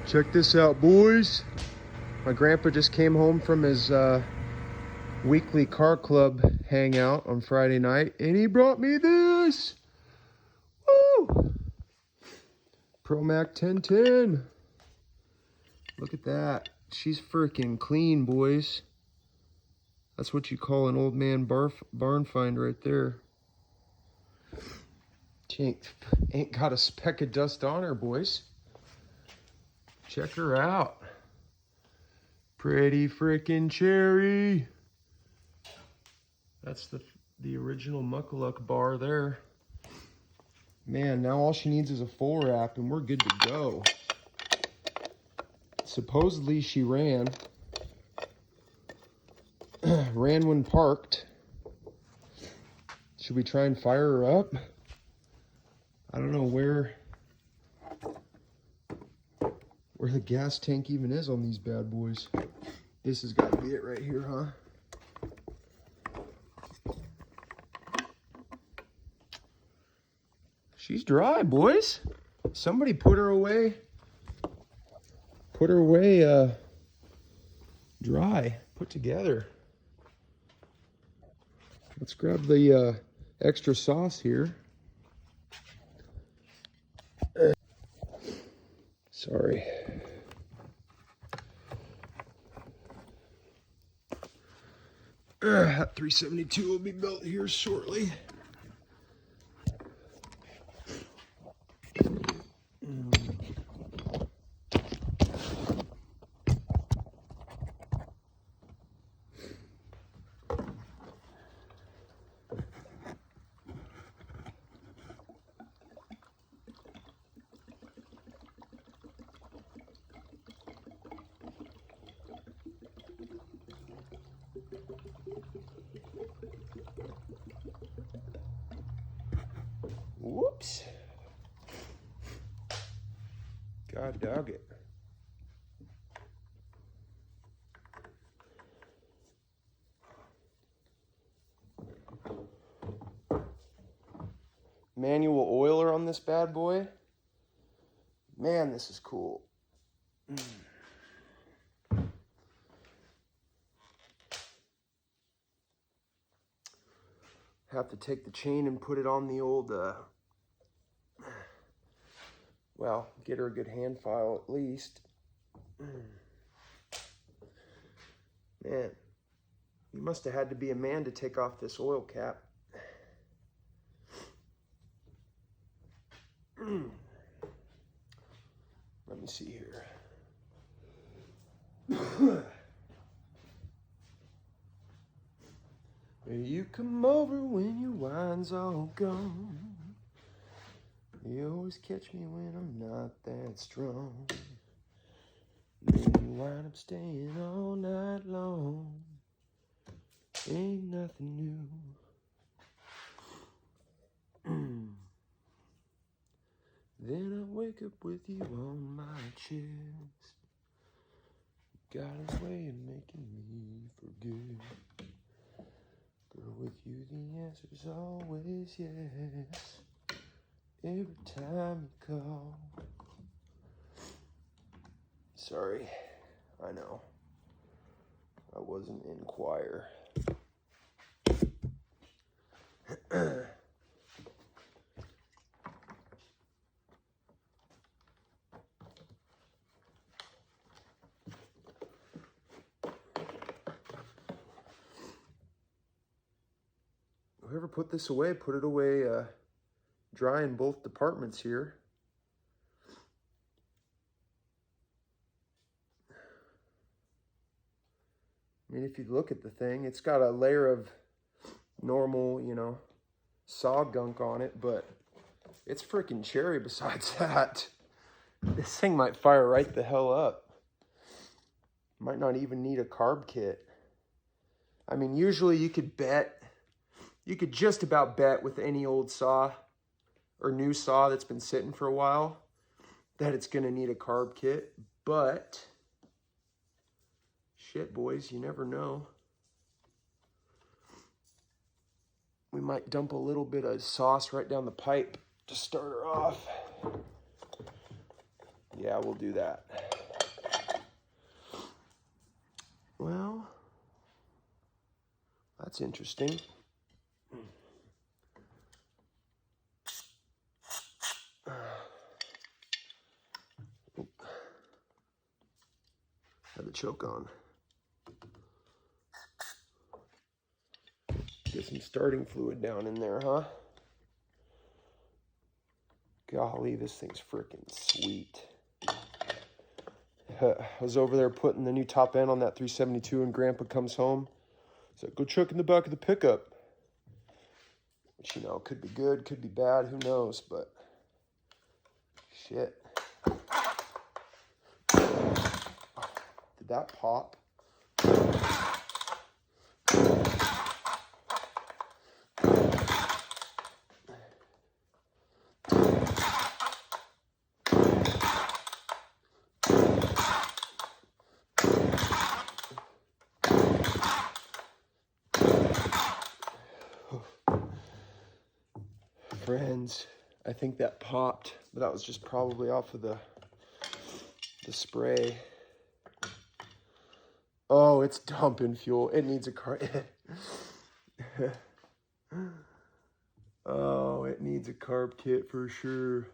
Check this out, boys. My grandpa just came home from his weekly car club hangout on Friday night, and he brought me this. Woo! ProMac 1010. Look at that. She's freaking clean, boys. That's what you call an old man barn find right there. She ain't got a speck of dust on her, boys. Check her out. Pretty freaking cherry. That's the original Muckaluck bar there. Man, now all she needs is a full wrap and we're good to go. Supposedly she ran. Ran when parked. Should we try and fire her up? I don't know where the gas tank even is on these bad boys. This has got to be it right here, huh? She's dry, boys. Somebody put her away. Put her away dry, put together. Let's grab the extra sauce here. Sorry. That 372 will be built here shortly. Whoops. God dog it. Manual oiler on this bad boy. Man, this is cool. Have to take the chain and put it on the old, well, get her a good hand file at least. Man, you must have had to be a man to take off this oil cap. Let me see here. You come over when your wine's all gone. You always catch me when I'm not that strong. Then you wind up staying all night long. Ain't nothing new. Then I wake up with you on my chest. Got a way of making me forget. Girl, with you the answer's always yes. Every time you call. Sorry, I know. I wasn't in choir. Whoever put this away, put it away dry in both departments here. I mean, if you look at the thing, it's got a layer of normal, you know, saw gunk on it, but it's freaking cherry besides that. This thing might fire right the hell up. Might not even need a carb kit. I mean, usually you could just about bet with any old saw or new saw that's been sitting for a while that it's gonna need a carb kit, but shit, boys, you never know. We might dump a little bit of sauce right down the pipe to start her off. Yeah, we'll do that. That's interesting. Had the choke on. Get some starting fluid down in there, huh? Golly, this thing's freaking sweet. I was over there putting the new top end on that 372 and Grandpa comes home. So go check in the back of the pickup. Which, you know, could be good, could be bad, who knows, but shit. Did that pop? Friends, I think that popped, but that was just probably off of the spray. Oh, it's dumping fuel. It needs a carb. Oh, it needs a carb kit for sure.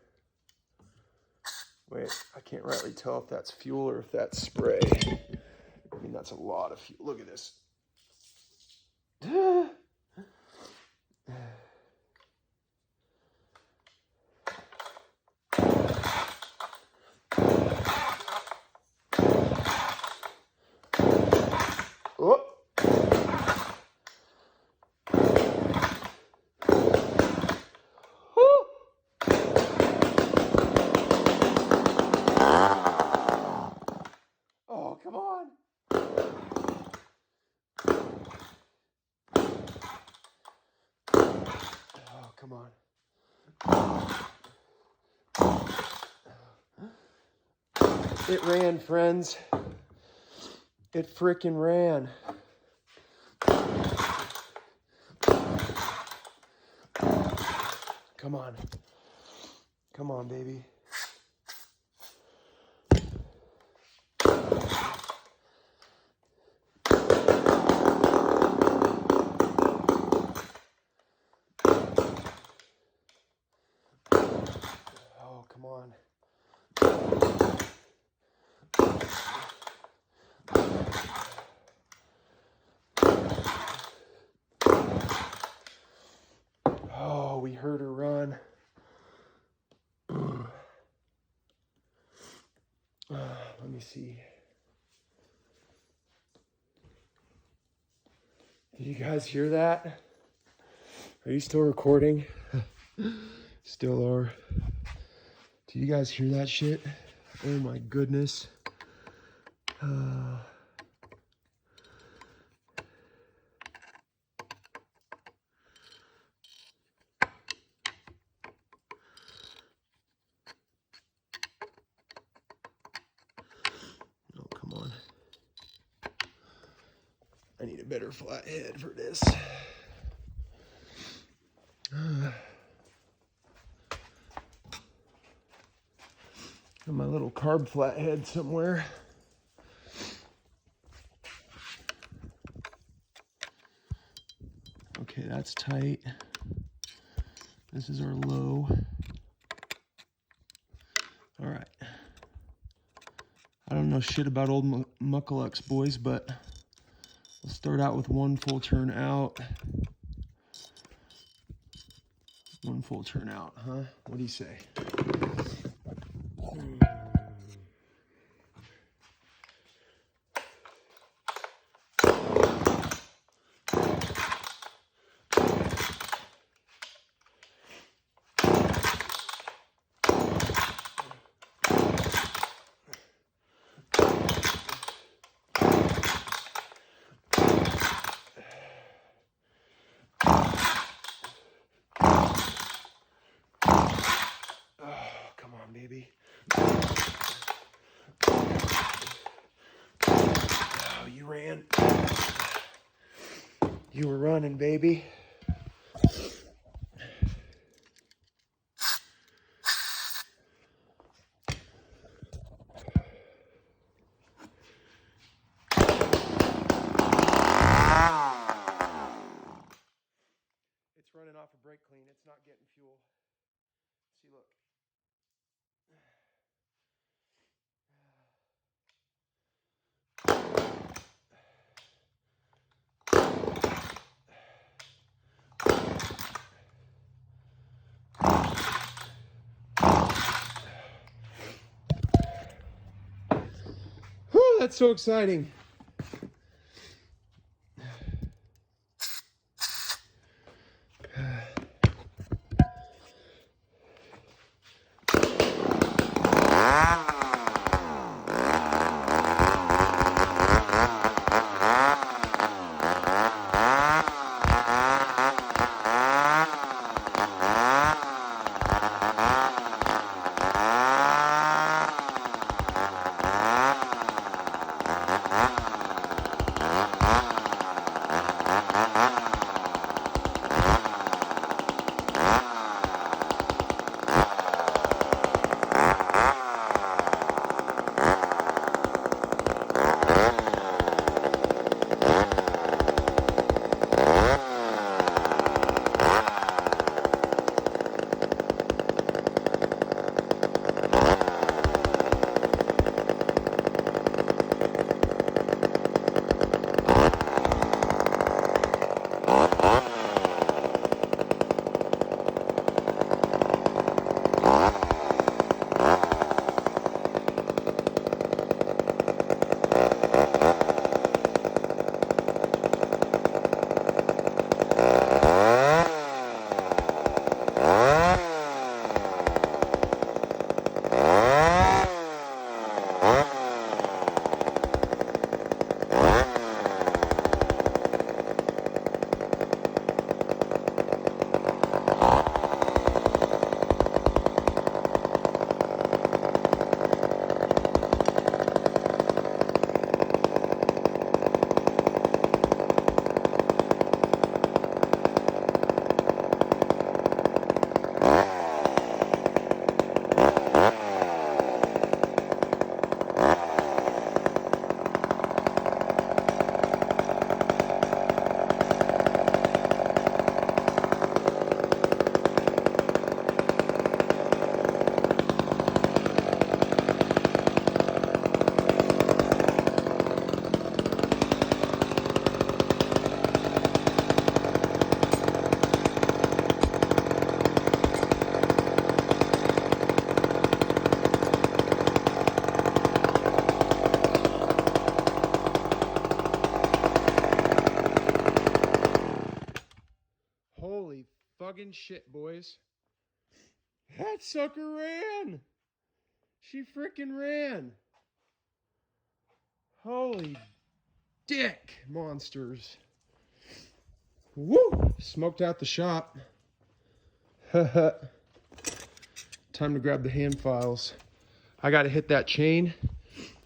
Wait, I can't rightly tell if that's fuel or if that's spray. I mean, that's a lot of fuel. Look at this. Oh. Oh, come on. Oh, come on. It ran, friends. It frickin' ran. Come on. Come on, baby. Oh, come on. Oh, we heard her run. Let me see. Did you guys hear that? Are you still recording? Still are. Do you guys hear that shit? Oh my goodness. Oh, come on. I need a better flat head for this. Got my little carb flathead somewhere. Okay, that's tight. This is our low. All right. I don't know shit about old Muckalux, boys, but we'll start out with one full turn out. One full turn out, huh? What do you say? Baby. Oh, you ran. You were running, baby. brake clean. It's not getting fuel. See, look. Whew, that's so exciting. Holy fucking shit, boys. That sucker ran. She freaking ran. Holy dick monsters. Woo! Smoked out the shop. Time to grab the hand files. I gotta hit that chain,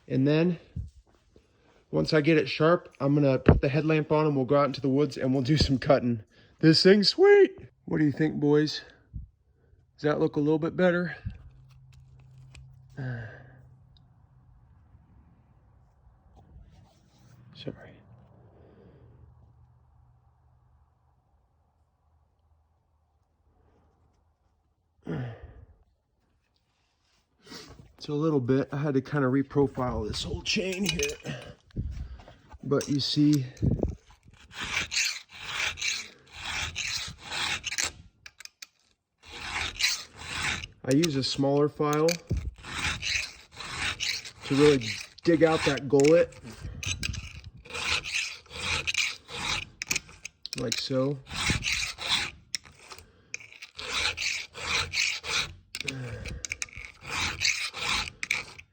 and then once I get it sharp, I'm gonna put the headlamp on and we'll go out into the woods and we'll do some cutting. This thing's sweet. What do you think, boys? Does that look a little bit better? Sorry. So a little bit, I had to kind of reprofile this whole chain here. But you see, I use a smaller file to really dig out that gullet, like so.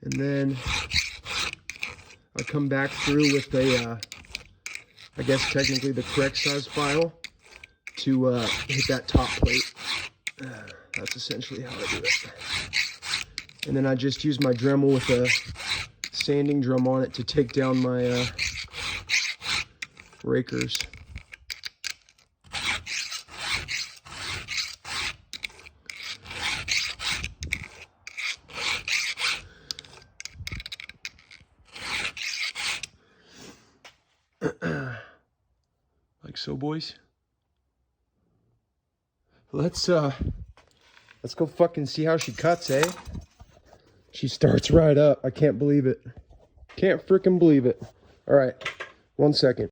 And then I come back through with a, I guess technically the correct size file to hit that top plate. That's essentially how I do it. And then I just use my Dremel with a sanding drum on it to take down my rakers. Like so, boys. Let's go fucking see how she cuts, eh? She starts right up. I can't believe it. Can't freaking believe it. All right, 1 second.